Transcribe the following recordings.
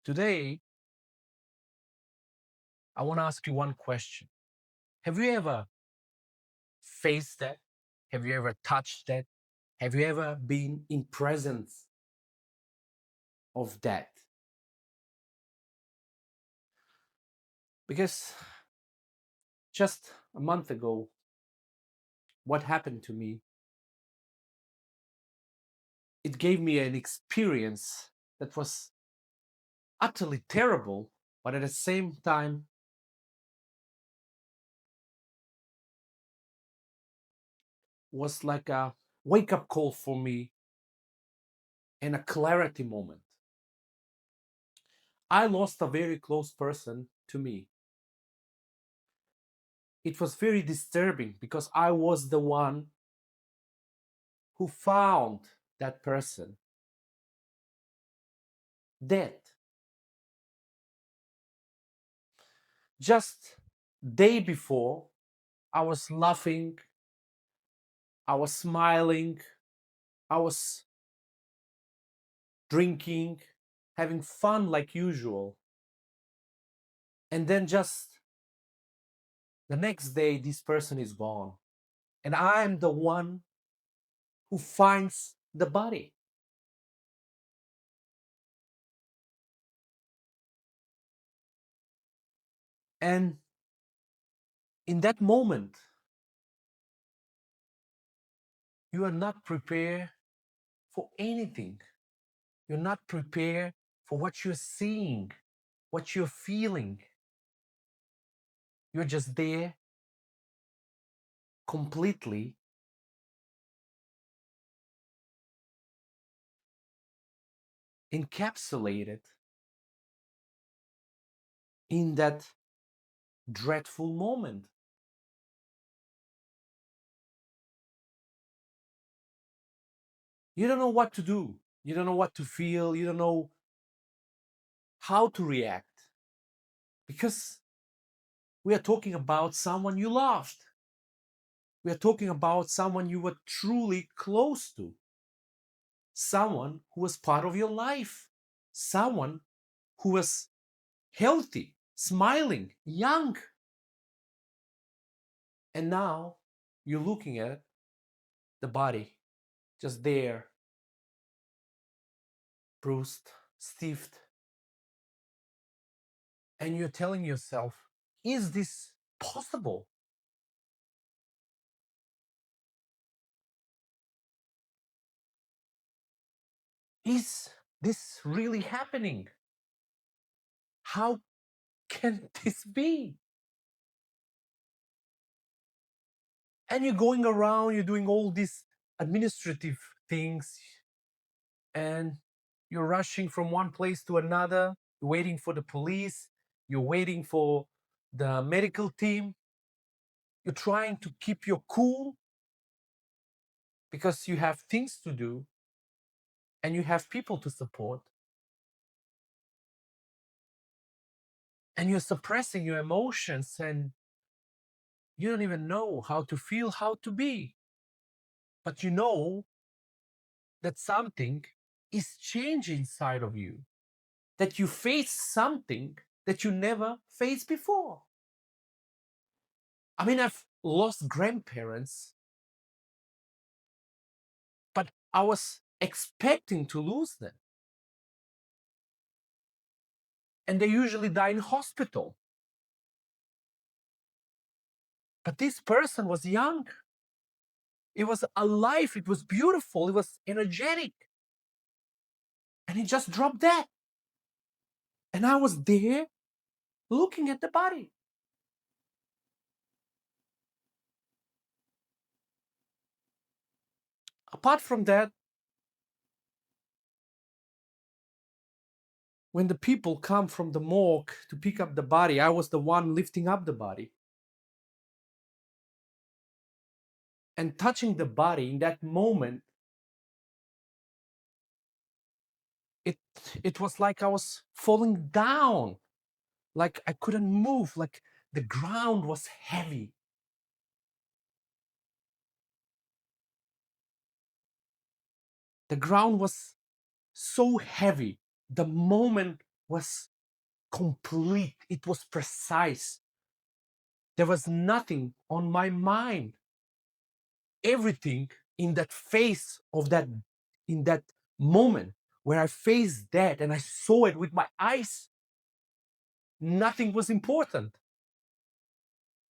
Today, I want to ask you one question. Have you ever faced that? Have you ever touched that? Have you ever been in presence of that? Because just a month ago, what happened to me, it gave me an experience that was utterly terrible, but at the same time was like a wake up call for me and a clarity moment. I lost a very close person to me. It was very disturbing because I was the one who found that person dead. Just day before, I was laughing, I was smiling, I was drinking, having fun like usual. And then just the next day, this person is gone. And I'm the one who finds the body. And in that moment, you are not prepared for anything. You're not prepared for what you're seeing, what you're feeling. You're just there completely encapsulated in that dreadful moment. You don't know what to do. You don't know what to feel. You don't know how to react because we are talking about someone you loved. We are talking about someone you were truly close to, someone who was part of your life, someone who was healthy, smiling, young. And now you're looking at the body just there, bruised, stiffed, and you're telling yourself, is this possible? Is this really happening? How can this be? And you're going around, you're doing all these administrative things, and you're rushing from one place to another, you're waiting for the police, you're waiting for the medical team, you're trying to keep your cool because you have things to do and you have people to support, and you're suppressing your emotions and you don't even know how to feel, how to be. But you know that something is changing inside of you, that you face something that you never faced before. I mean, I've lost grandparents, but I was expecting to lose them. And they usually die in hospital. But this person was young. It was alive. It was beautiful. It was energetic. And he just dropped dead. And I was there looking at the body. Apart from that, when the people come from the morgue to pick up the body, I was the one lifting up the body. And touching the body in that moment, it it was like I was falling down, like I couldn't move, like the ground was heavy. The ground was so heavy the moment was complete, it was precise. There was nothing on my mind. Everything in that face of that, in that moment where I faced that and I saw it with my eyes, nothing was important.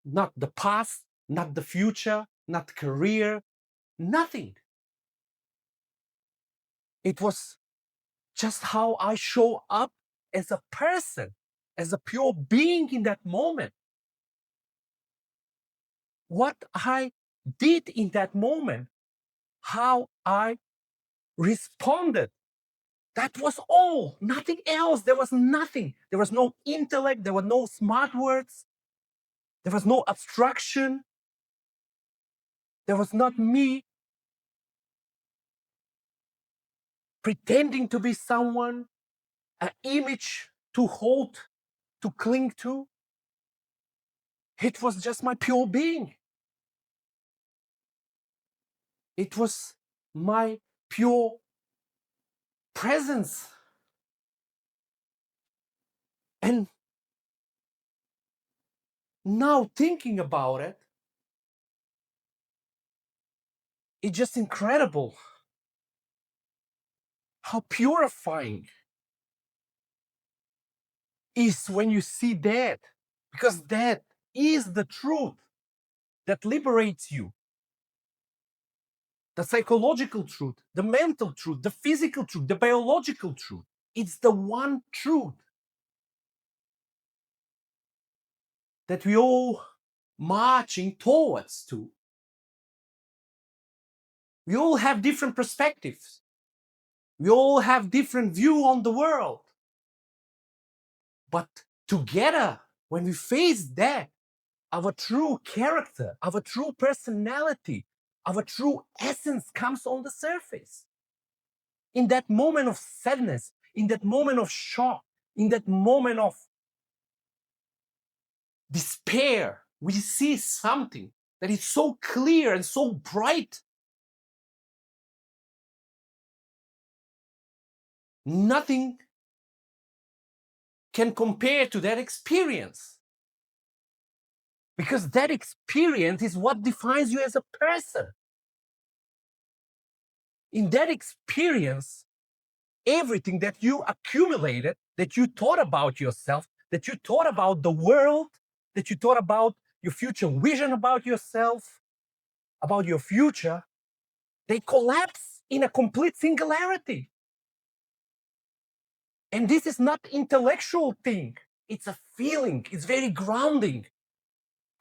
Not the past, not the future, not career, nothing. It was just how I show up as a person, as a pure being in that moment. What I did in that moment, how I responded. That was all, nothing else. There was nothing. There was no intellect, there were no smart words, there was no abstraction. There was not me pretending to be someone, an image to hold, to cling to. It was just my pure being. It was my pure presence. And now thinking about it, it's just incredible how purifying is when you see that, because that is the truth that liberates you. The psychological truth, the mental truth, the physical truth, the biological truth. It's the one truth that we all marching towards to. We all have different perspectives. We all have different view on the world. But together, when we face that, our true character, our true personality, our true essence comes on the surface. In that moment of sadness, in that moment of shock, in that moment of despair, we see something that is so clear and so bright. Nothing can compare to that experience. Because that experience is what defines you as a person. In that experience, everything that you accumulated, that you thought about yourself, that you thought about the world, that you thought about your future vision about yourself, about your future, they collapse in a complete singularity. And this is not intellectual thing. It's a feeling. It's very grounding.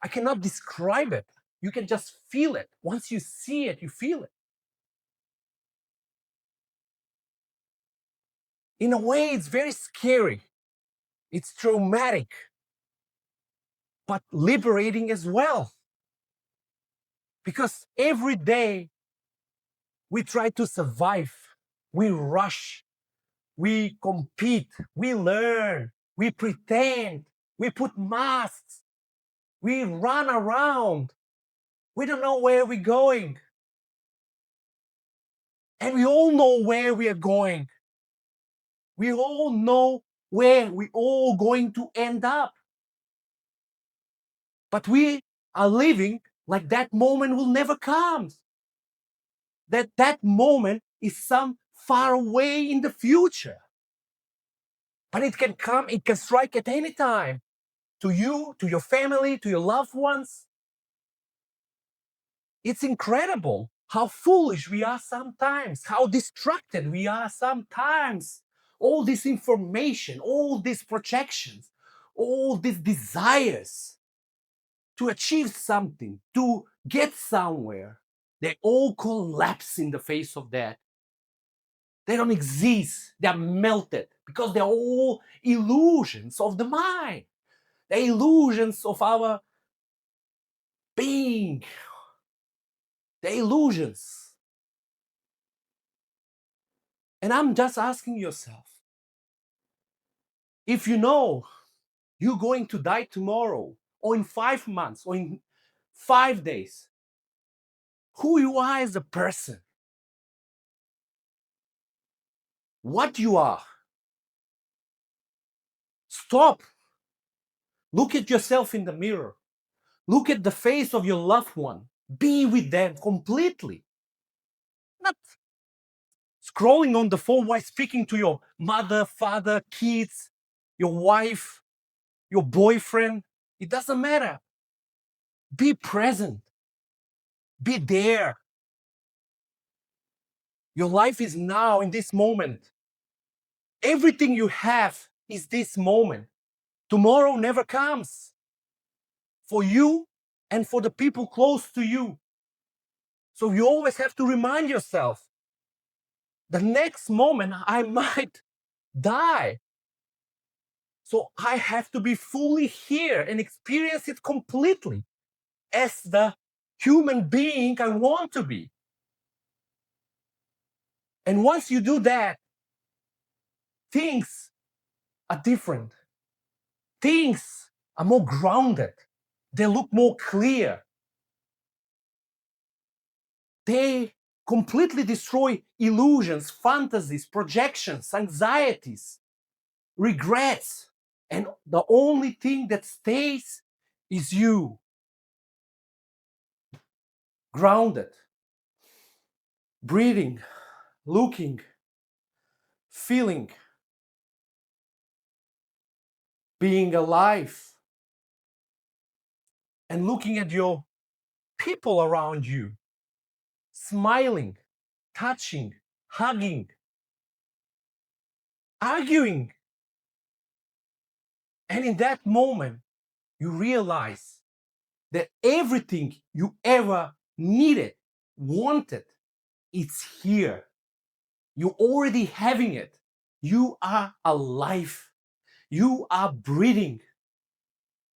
I cannot describe it. You can just feel it. Once you see it, you feel it. In a way, it's very scary. It's traumatic, but liberating as well. Because every day we try to survive, we rush, we compete, we learn, we pretend, we put masks, we run around. We don't know where we're going. And we all know where we are going. We all know where we all going to end up. But we are living like that moment will never come. That moment is some far away in the future. But it can come, it can strike at any time. To you, to your family, to your loved ones. It's incredible how foolish we are sometimes, how distracted we are sometimes. All this information, all these projections, all these desires to achieve something, to get somewhere, they all collapse in the face of that. They don't exist. They're melted because they're all illusions of the mind. They're illusions of our being. They're illusions. And I'm just asking yourself, if you know you're going to die tomorrow, or in 5 months, or in 5 days, who you are as a person, what you are, Stop. Look at yourself in the mirror. Look at the face of your loved one. Be with them completely. Not scrolling on the phone while speaking to your mother, father, kids, your wife, your boyfriend. It doesn't matter. Be present. Be there. Your life is now in this moment. Everything you have is this moment. Tomorrow never comes for you and for the people close to you. So you always have to remind yourself, the next moment I might die. So I have to be fully here and experience it completely as the human being I want to be. And once you do that, things are different. Things are more grounded. They look more clear. They completely destroy illusions, fantasies, projections, anxieties, regrets. And the only thing that stays is you. Grounded, breathing, looking, feeling, being alive, and looking at your people around you, smiling, touching, hugging, arguing. And in that moment, you realize that everything you ever needed, wanted, it's here. You're already having it. You are alive. You are breathing.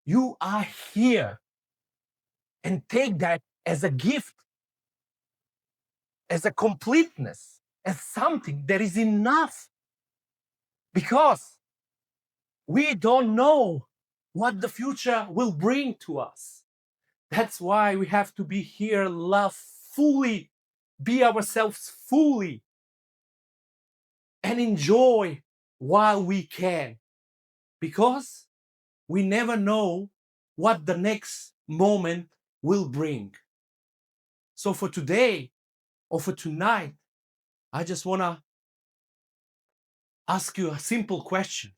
You are here. And take that as a gift, as a completeness, as something that is enough. Because we don't know what the future will bring to us. That's why we have to be here, love fully, be ourselves fully, and enjoy while we can. Because we never know what the next moment will bring. So for today or for tonight, I just want to ask you a simple question.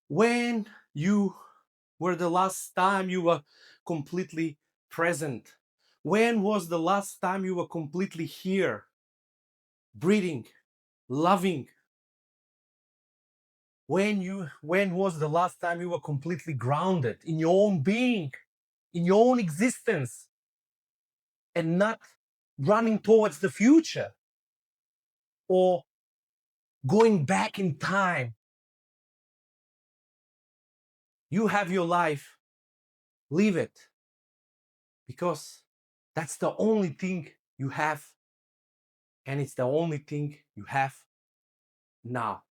When you were the last time you were completely present? When was the last time you were completely here, breathing, loving? When was the last time you were completely grounded in your own being, in your own existence, and not running towards the future or going back in time? You have your life, live it, because that's the only thing you have, and it's the only thing you have now.